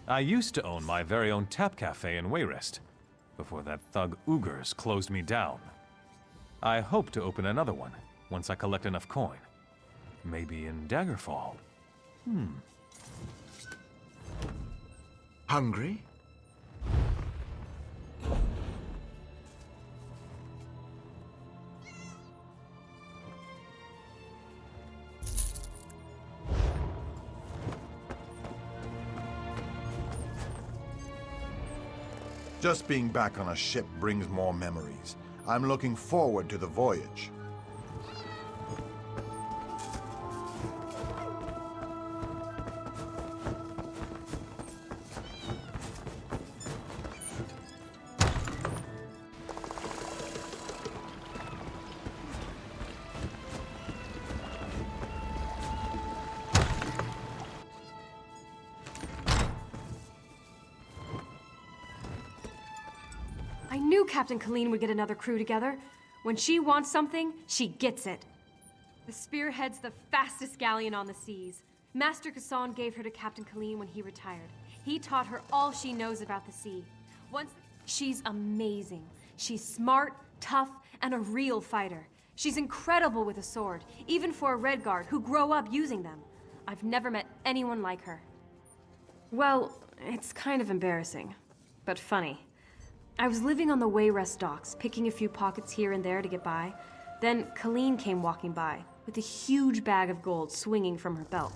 I used to own my very own tap cafe in Wayrest, before that thug Ugers closed me down. I hope to open another one, once I collect enough coin. Maybe in Daggerfall. Hungry? Just being back on a ship brings more memories. I'm looking forward to the voyage. knew Captain Colleen would get another crew together. When she wants something, she gets it. The Spearhead's the fastest galleon on the seas. Master Kassan gave her to Captain Colleen when he retired. He taught her all she knows about the sea. She's amazing. She's smart, tough, and a real fighter. She's incredible with a sword, even for a Redguard who grow up using them. I've never met anyone like her. Well, it's kind of embarrassing, but funny. I was living on the Wayrest docks, picking a few pockets here and there to get by. Then Colleen came walking by, with a huge bag of gold swinging from her belt.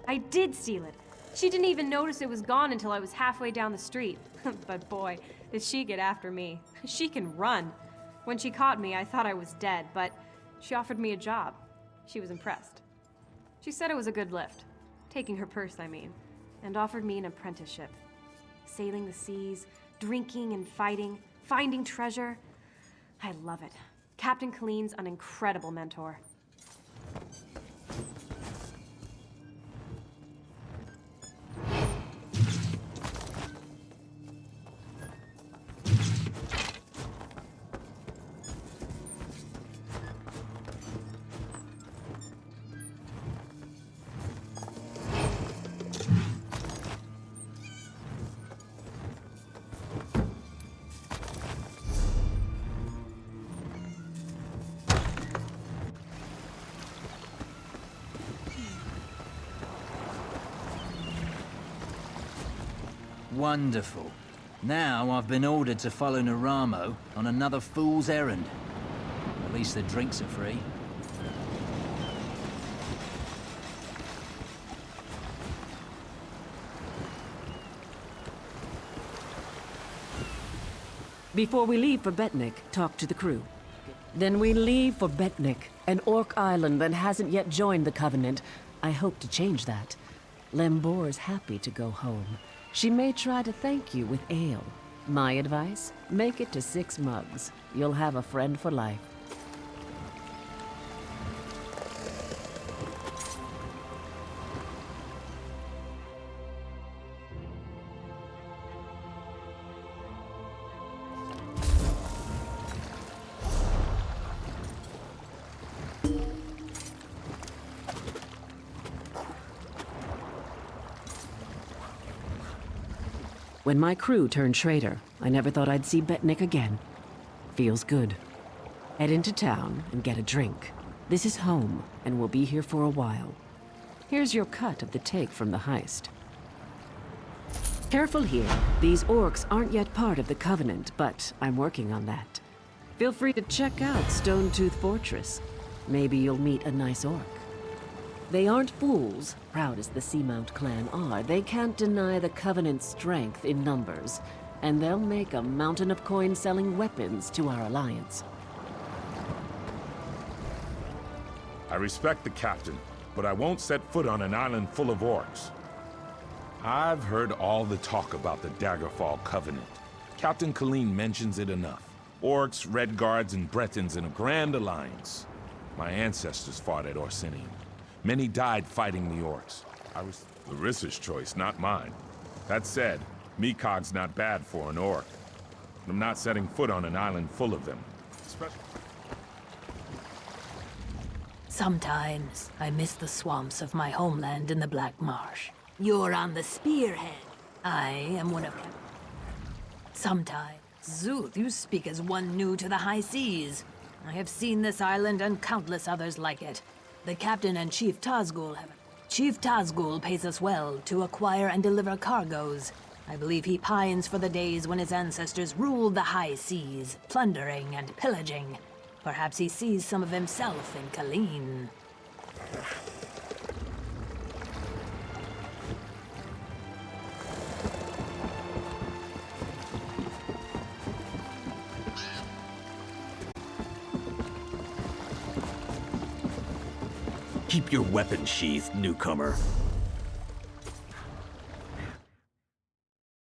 I did steal it. She didn't even notice it was gone until I was halfway down the street. But boy, did she get after me. She can run. When she caught me, I thought I was dead, but she offered me a job. She was impressed. She said it was a good lift. Taking her purse, I mean. And offered me an apprenticeship. Sailing the seas, drinking and fighting, finding treasure. I love it. Captain Colleen's an incredible mentor. Wonderful. Now I've been ordered to follow Naramo on another fool's errand. At least the drinks are free. Before we leave for Betnik, talk to the crew. Then we leave for Betnik, an orc island that hasn't yet joined the Covenant. I hope to change that. Lembor's happy to go home. She may try to thank you with ale. My advice? Make it to 6 mugs. You'll have a friend for life. When my crew turned traitor, I never thought I'd see Betnik again. Feels good. Head into town and get a drink. This is home, and we'll be here for a while. Here's your cut of the take from the heist. Careful here. These orcs aren't yet part of the Covenant, but I'm working on that. Feel free to check out Stonetooth Fortress. Maybe you'll meet a nice orc. They aren't fools, proud as the Seamount clan are. They can't deny the Covenant's strength in numbers, and they'll make a mountain of coin-selling weapons to our alliance. I respect the captain, but I won't set foot on an island full of orcs. I've heard all the talk about the Daggerfall Covenant. Captain Colleen mentions it enough. Orcs, Redguards, and Bretons in a grand alliance. My ancestors fought at Orsinium. Many died fighting the orcs. I was Larissa's choice, not mine. That said, Mikog's not bad for an orc. I'm not setting foot on an island full of them. Sometimes I miss the swamps of my homeland in the Black Marsh. You're on the Spearhead. I am one of them. Sometimes. Zuth, you speak as one new to the high seas. I have seen this island and countless others like it. The captain and Chief Tazgul have... Chief Tazgul pays us well to acquire and deliver cargoes. I believe he pines for the days when his ancestors ruled the high seas, plundering and pillaging. Perhaps he sees some of himself in Colleen. Keep your weapon sheathed, newcomer.